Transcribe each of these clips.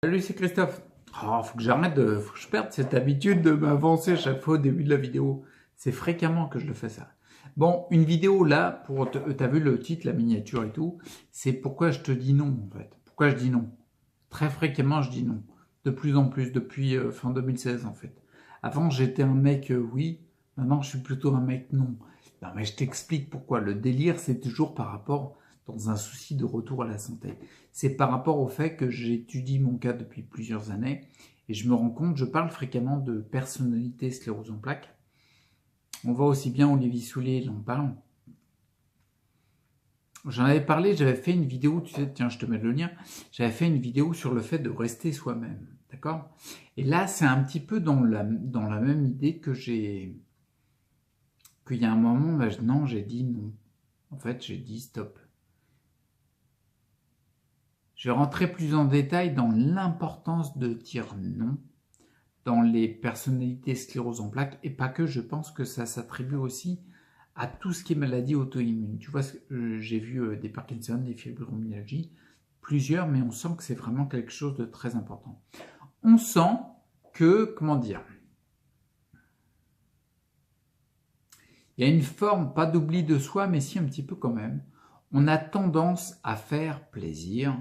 Salut, c'est Christophe. Oh, faut que faut que je perde cette habitude de m'avancer à chaque fois au début de la vidéo. C'est fréquemment que je le fais ça. Bon, une vidéo là, t'as vu le titre, la miniature et tout, c'est pourquoi je te dis non en fait. Pourquoi je dis non. Très fréquemment, je dis non. De plus en plus, depuis fin 2016 en fait. Avant, j'étais un mec oui, maintenant je suis plutôt un mec non. Non mais je t'explique pourquoi. Le délire, c'est toujours par rapport, dans un souci de retour à la santé. C'est par rapport au fait que j'étudie mon cas depuis plusieurs années et je me rends compte, je parle fréquemment de personnalité sclérose en plaques. On voit aussi bien Olivier Soulet, il en parle. J'en avais parlé, j'avais fait une vidéo, tu sais, tiens, je te mets le lien, j'avais fait une vidéo sur le fait de rester soi-même, d'accord? Et là, c'est un petit peu dans la même idée qu'il y a un moment, maintenant, j'ai dit non. En fait, j'ai dit stop. Je vais rentrer plus en détail dans l'importance de dire non dans les personnalités sclérose en plaques, et pas que, je pense que ça s'attribue aussi à tout ce qui est maladie auto-immune. Tu vois, j'ai vu des Parkinson, des fibromyalgies, plusieurs, mais on sent que c'est vraiment quelque chose de très important. On sent que, comment dire, il y a une forme, pas d'oubli de soi, mais si un petit peu quand même, on a tendance à faire plaisir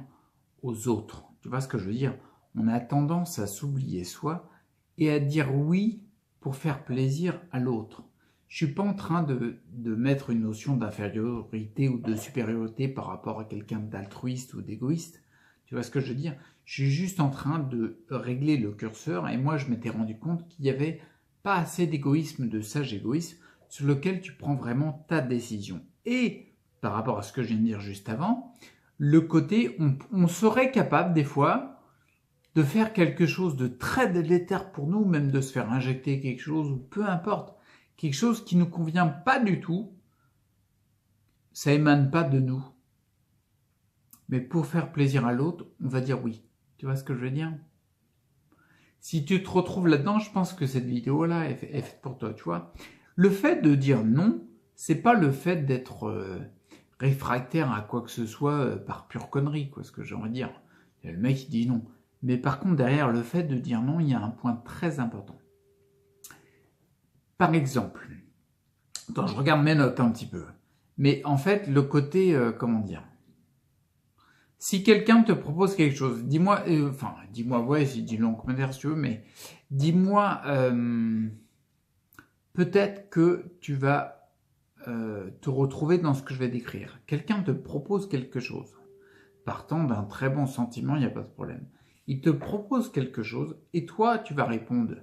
aux autres. Tu vois ce que je veux dire? On a tendance à s'oublier soi et à dire oui pour faire plaisir à l'autre. Je ne suis pas en train de mettre une notion d'infériorité ou de supériorité par rapport à quelqu'un d'altruiste ou d'égoïste. Tu vois ce que je veux dire? Je suis juste en train de régler le curseur et moi je m'étais rendu compte qu'il n'y avait pas assez d'égoïsme, de sage égoïsme sur lequel tu prends vraiment ta décision. Et par rapport à ce que je viens de dire juste avant, le côté, on serait capable des fois de faire quelque chose de très délétère pour nous, même de se faire injecter quelque chose, ou peu importe, quelque chose qui ne nous convient pas du tout, ça émane pas de nous. Mais pour faire plaisir à l'autre, on va dire oui. Tu vois ce que je veux dire? Si tu te retrouves là-dedans, je pense que cette vidéo-là est faite pour toi, tu vois. Le fait de dire non, c'est pas le fait d'être réfractaire à quoi que ce soit par pure connerie, quoi, ce que j'ai envie de dire. Le mec, il dit non. Mais par contre, derrière le fait de dire non, il y a un point très important. Par exemple, attends, je regarde mes notes un petit peu. Mais en fait, le côté, comment dire, si quelqu'un te propose quelque chose, dis-moi, dis-moi, ouais, dis-le en commentaire si tu veux, mais dis-moi, peut-être que tu vas te retrouver dans ce que je vais décrire. Quelqu'un te propose quelque chose, partant d'un très bon sentiment, il n'y a pas de problème. Il te propose quelque chose et toi, tu vas répondre.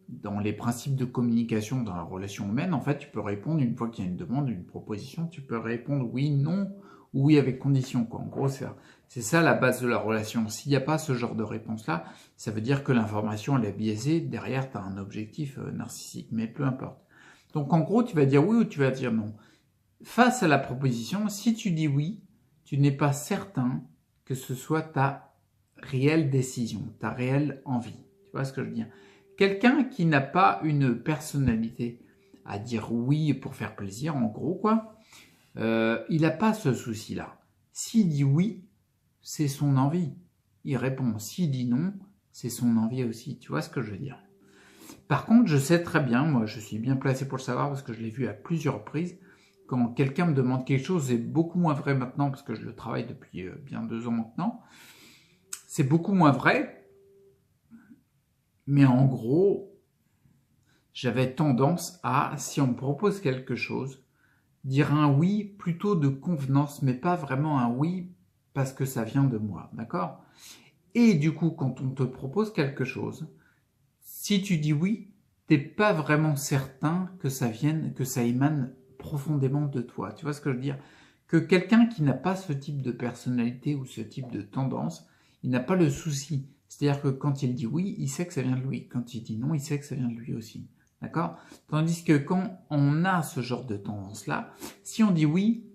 Dans les principes de communication dans la relation humaine, en fait, tu peux répondre une fois qu'il y a une demande, une proposition, tu peux répondre oui, non, ou oui avec condition, quoi. En gros, c'est ça la base de la relation. S'il n'y a pas ce genre de réponse-là, ça veut dire que l'information, elle est biaisée. Derrière, tu as un objectif narcissique, mais peu importe. Donc, en gros, tu vas dire oui ou tu vas dire non. Face à la proposition, si tu dis oui, tu n'es pas certain que ce soit ta réelle décision, ta réelle envie. Tu vois ce que je veux dire? Quelqu'un qui n'a pas une personnalité à dire oui pour faire plaisir, en gros, quoi, il n'a pas ce souci-là. S'il dit oui, c'est son envie. Il répond. S'il dit non, c'est son envie aussi. Tu vois ce que je veux dire? Par contre, je sais très bien, moi je suis bien placé pour le savoir parce que je l'ai vu à plusieurs reprises, quand quelqu'un me demande quelque chose, c'est beaucoup moins vrai maintenant parce que je le travaille depuis bien 2 ans maintenant, c'est beaucoup moins vrai, mais en gros, j'avais tendance à, si on me propose quelque chose, dire un oui plutôt de convenance, mais pas vraiment un oui parce que ça vient de moi, d'accord? Et du coup, quand on te propose quelque chose, si tu dis oui, t'es pas vraiment certain que ça vienne, que ça émane profondément de toi. Tu vois ce que je veux dire? Que quelqu'un qui n'a pas ce type de personnalité ou ce type de tendance, il n'a pas le souci. C'est-à-dire que quand il dit oui, il sait que ça vient de lui. Quand il dit non, il sait que ça vient de lui aussi. D'accord? Tandis que quand on a ce genre de tendance-là, si on dit oui,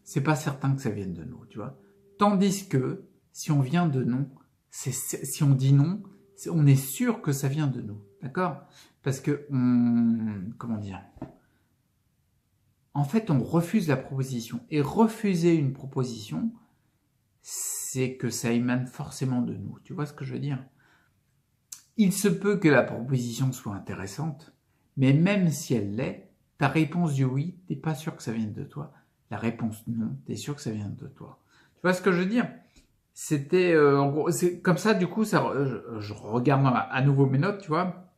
c'est pas certain que ça vienne de nous, tu vois. Tandis que si on vient de non, si on dit non, on est sûr que ça vient de nous, d'accord? Parce que comment dire? En fait, on refuse la proposition et refuser une proposition, c'est que ça émane forcément de nous. Tu vois ce que je veux dire? Il se peut que la proposition soit intéressante, mais même si elle l'est, ta réponse du oui, t'es pas sûr que ça vienne de toi. La réponse non, t'es sûr que ça vient de toi. Tu vois ce que je veux dire? C'était, en gros, c'est comme ça, du coup, ça, je regarde à nouveau mes notes, tu vois.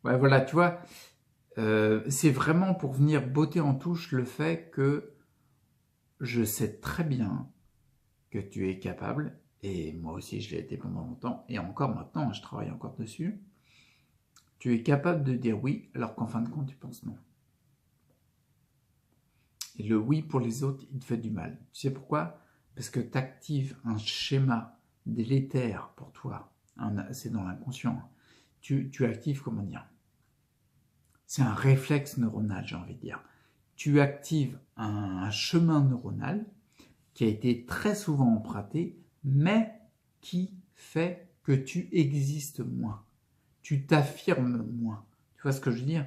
Ouais, voilà, tu vois, c'est vraiment pour venir botter en touche le fait que je sais très bien que tu es capable, et moi aussi je l'ai été pendant longtemps, et encore maintenant, je travaille encore dessus, tu es capable de dire oui, alors qu'en fin de compte, tu penses non. Et le oui pour les autres, il te fait du mal. Tu sais pourquoi? Parce que tu actives un schéma délétère pour toi, c'est dans l'inconscient. Tu actives, comment dire? C'est un réflexe neuronal, j'ai envie de dire. Tu actives un chemin neuronal qui a été très souvent emprunté, mais qui fait que tu existes moins. Tu t'affirmes moins. Tu vois ce que je veux dire?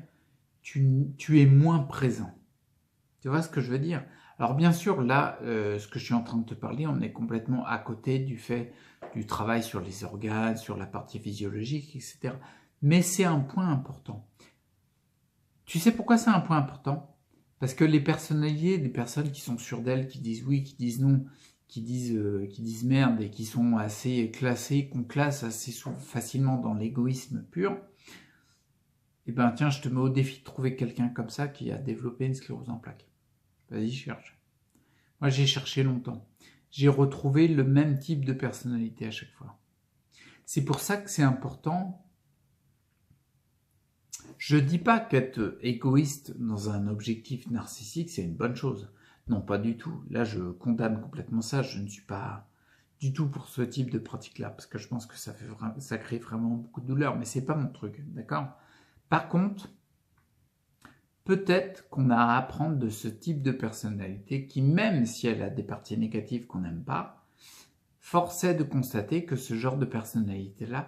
Tu es moins présent. Tu vois ce que je veux dire? Alors bien sûr, là, ce que je suis en train de te parler, on est complètement à côté du fait du travail sur les organes, sur la partie physiologique, etc. Mais c'est un point important. Tu sais pourquoi c'est un point important? Parce que les personnalités, les personnes qui sont sûres d'elles, qui disent oui, qui disent non, qui disent merde et qui sont assez classées, qu'on classe assez facilement dans l'égoïsme pur, eh ben tiens, je te mets au défi de trouver quelqu'un comme ça qui a développé une sclérose en plaques. Vas-y, cherche. Moi, j'ai cherché longtemps. J'ai retrouvé le même type de personnalité à chaque fois. C'est pour ça que c'est important. Je dis pas qu'être égoïste dans un objectif narcissique, c'est une bonne chose. Non, pas du tout. Là, je condamne complètement ça. Je ne suis pas du tout pour ce type de pratique-là, parce que je pense que ça crée vraiment beaucoup de douleur, mais c'est pas mon truc, d'accord? Par contre, peut-être qu'on a à apprendre de ce type de personnalité qui, même si elle a des parties négatives qu'on n'aime pas, force est de constater que ce genre de personnalité-là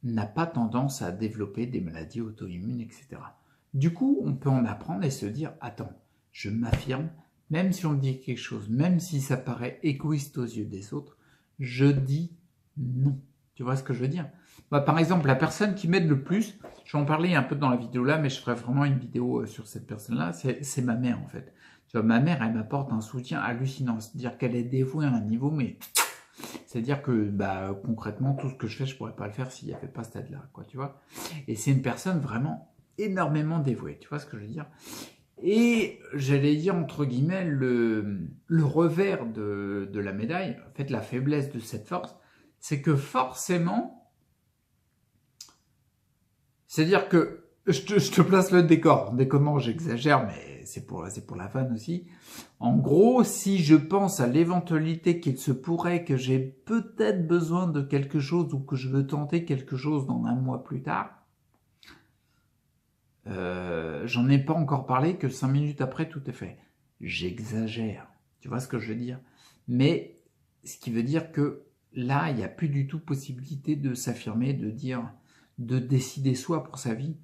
n'a pas tendance à développer des maladies auto-immunes, etc. Du coup, on peut en apprendre et se dire, attends, je m'affirme, même si on me dit quelque chose, même si ça paraît égoïste aux yeux des autres, je dis non. Tu vois ce que je veux dire? Bah, par exemple, la personne qui m'aide le plus, je vais en parler un peu dans la vidéo là, mais je ferai vraiment une vidéo sur cette personne-là, c'est ma mère en fait. Tu vois, ma mère, elle m'apporte un soutien hallucinant, c'est-à-dire qu'elle est dévouée à un niveau, mais c'est-à-dire que bah, concrètement, tout ce que je fais, je pourrais pas le faire s'il n'y avait pas cette aide-là, quoi, tu vois. Et c'est une personne vraiment énormément dévouée, tu vois ce que je veux dire. Et j'allais dire, entre guillemets, le revers de la médaille, en fait, la faiblesse de cette force, c'est que forcément, c'est-à-dire que, je te place le décor, déconnant, j'exagère, mais c'est pour la vanne aussi. En gros, si je pense à l'éventualité qu'il se pourrait que j'ai peut-être besoin de quelque chose ou que je veux tenter quelque chose dans un mois plus tard, j'en ai pas encore parlé que 5 minutes après tout est fait. J'exagère, tu vois ce que je veux dire? Mais ce qui veut dire que là, il n'y a plus du tout possibilité de s'affirmer, de dire, de décider soi pour sa vie.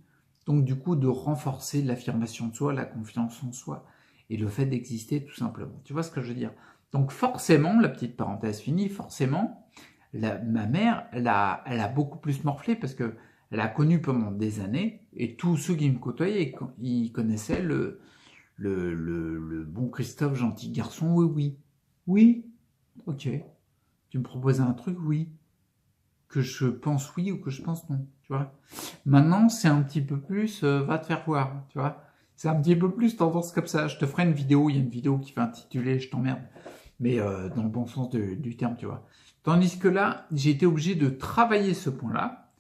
Donc du coup, de renforcer l'affirmation de soi, la confiance en soi et le fait d'exister tout simplement. Tu vois ce que je veux dire? Donc forcément, la petite parenthèse finie, forcément, ma mère, elle a beaucoup plus morflé parce que elle a connu pendant des années, et tous ceux qui me côtoyaient, ils connaissaient le bon Christophe, gentil garçon, oui, oui. Oui, ok. Tu me proposes un truc, oui. Que je pense oui ou que je pense non, tu vois. Maintenant, c'est un petit peu plus, va te faire voir, tu vois. C'est un petit peu plus tendance comme ça. Je te ferai une vidéo, il y a une vidéo qui fait intituler Je t'emmerde, mais dans le bon sens du terme, tu vois. Tandis que là, j'ai été obligé de travailler ce point-là,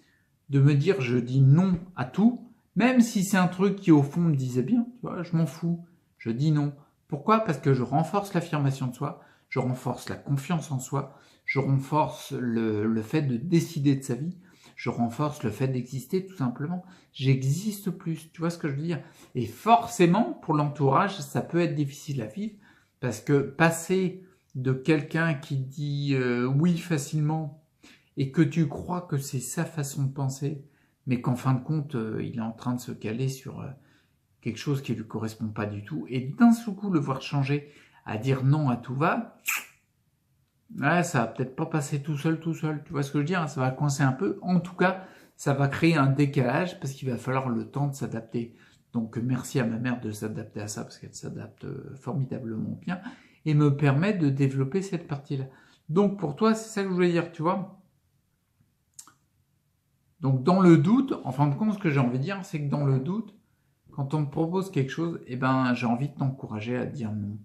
de me dire je dis non à tout, même si c'est un truc qui au fond me disait bien, tu vois, je m'en fous, je dis non. Pourquoi? Parce que je renforce l'affirmation de soi, je renforce la confiance en soi, je renforce le fait de décider de sa vie, je renforce le fait d'exister tout simplement. J'existe plus, tu vois ce que je veux dire? Et forcément, pour l'entourage, ça peut être difficile à vivre, parce que passer de quelqu'un qui dit oui facilement, et que tu crois que c'est sa façon de penser, mais qu'en fin de compte, il est en train de se caler sur quelque chose qui lui correspond pas du tout, et d'un seul coup le voir changer à dire non à tout va, ouais, ça va peut-être pas passer tout seul. Tu vois ce que je veux dire? Ça va coincer un peu. En tout cas, ça va créer un décalage parce qu'il va falloir le temps de s'adapter. Donc, merci à ma mère de s'adapter à ça parce qu'elle s'adapte formidablement bien et me permet de développer cette partie-là. Donc, pour toi, c'est ça que je voulais dire, tu vois? Donc, dans le doute, en fin de compte, ce que j'ai envie de dire, c'est que dans le doute, quand on me propose quelque chose, eh ben, j'ai envie de t'encourager à dire non.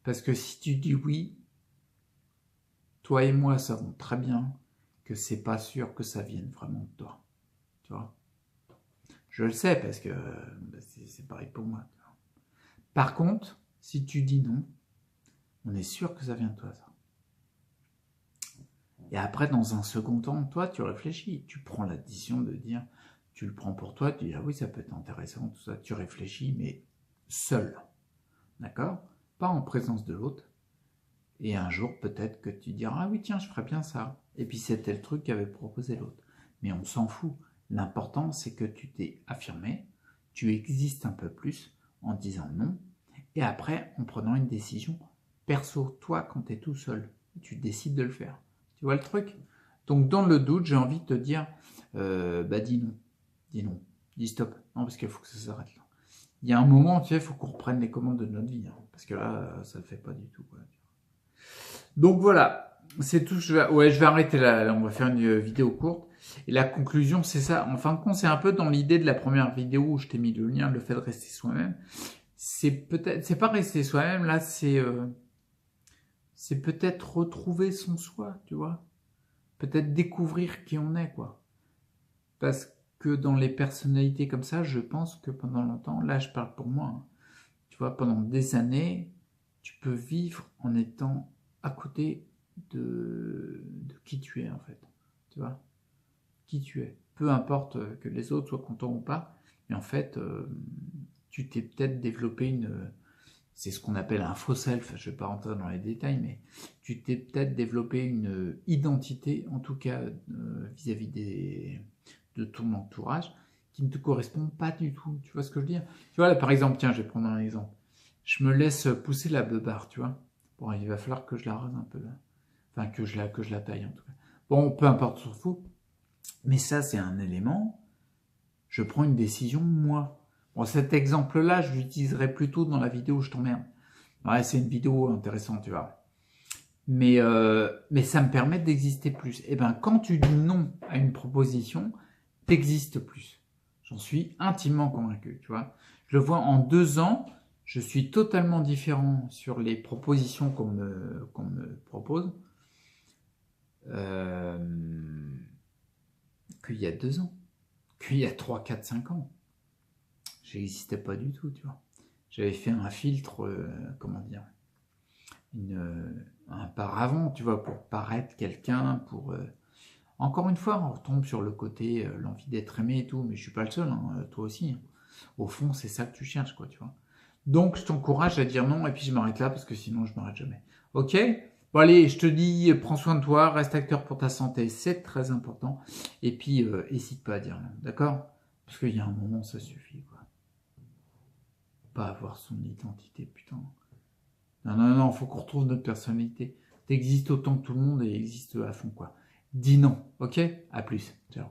Parce que si tu dis oui, toi et moi savons très bien que c'est pas sûr que ça vienne vraiment de toi. Tu vois? Je le sais parce que c'est pareil pour moi. Par contre, si tu dis non, on est sûr que ça vient de toi, ça. Et après, dans un second temps, toi, tu réfléchis. Tu prends la décision de dire, tu le prends pour toi, tu dis, ah oui, ça peut être intéressant, tout ça. Tu réfléchis, mais seul. D'accord? Pas en présence de l'autre. Et un jour, peut-être que tu diras, ah oui, tiens, je ferais bien ça. Et puis, c'était le truc qu'avait proposé l'autre. Mais on s'en fout. L'important, c'est que tu t'es affirmé, tu existes un peu plus en disant non, et après, en prenant une décision perso, toi, quand tu es tout seul, tu décides de le faire. Tu vois le truc? Donc, dans le doute, j'ai envie de te dire, dis non, dis stop. Non, parce qu'il faut que ça s'arrête là. Il y a un moment, tu sais, il faut qu'on reprenne les commandes de notre vie, hein, parce que là, ça ne le fait pas du tout, quoi. Donc voilà, c'est tout. Je vais arrêter là. On va faire une vidéo courte. Et la conclusion, c'est ça. En fin de compte, c'est un peu dans l'idée de la première vidéo où je t'ai mis le lien, le fait de rester soi-même. C'est pas rester soi-même. Là, c'est peut-être retrouver son soi, tu vois. Peut-être découvrir qui on est, quoi. Parce que dans les personnalités comme ça, je pense que pendant longtemps, là, je parle pour moi, hein, tu vois, pendant des années, tu peux vivre en étant à côté de qui tu es, en fait. Tu vois, qui tu es. Peu importe que les autres soient contents ou pas, mais en fait, tu t'es peut-être développé c'est ce qu'on appelle un faux self, je ne vais pas rentrer dans les détails, mais tu t'es peut-être développé une identité, en tout cas vis-à-vis de ton entourage, qui ne te correspond pas du tout. Tu vois ce que je veux dire? Tu vois, là, par exemple, tiens, je vais prendre un exemple. Je me laisse pousser la beubare, tu vois. Bon, il va falloir que je la rase un peu, là. Enfin, que je la taille, en tout cas. Bon, peu importe, on s'en fout. Mais ça, c'est un élément. Je prends une décision, moi. Bon, cet exemple-là, je l'utiliserai plutôt dans la vidéo où je t'emmerde. Ouais, c'est une vidéo intéressante, tu vois. Mais ça me permet d'exister plus. Et ben, quand tu dis non à une proposition, t'existes plus. J'en suis intimement convaincu, tu vois. Je le vois en 2 ans, je suis totalement différent sur les propositions qu'on me propose qu'il y a 2 ans, qu'il y a 3, 4, 5 ans. J'existais pas du tout, tu vois. J'avais fait un filtre, comment dire, un paravent, tu vois, pour paraître quelqu'un, pour... Encore une fois, on retombe sur le côté, l'envie d'être aimé et tout, mais je suis pas le seul, hein, toi aussi. Hein. Au fond, c'est ça que tu cherches, quoi, tu vois. Donc, je t'encourage à dire non, et puis je m'arrête là, parce que sinon, je m'arrête jamais. Ok? Bon, allez, je te dis, prends soin de toi, reste acteur pour ta santé, c'est très important. Et puis, hésite pas à dire non, d'accord? Parce qu'il y a un moment, ça suffit, quoi. Pas avoir son identité, putain. Non, faut qu'on retrouve notre personnalité. T'existes autant que tout le monde et existe à fond, quoi. Dis non, ok? À plus. Ciao.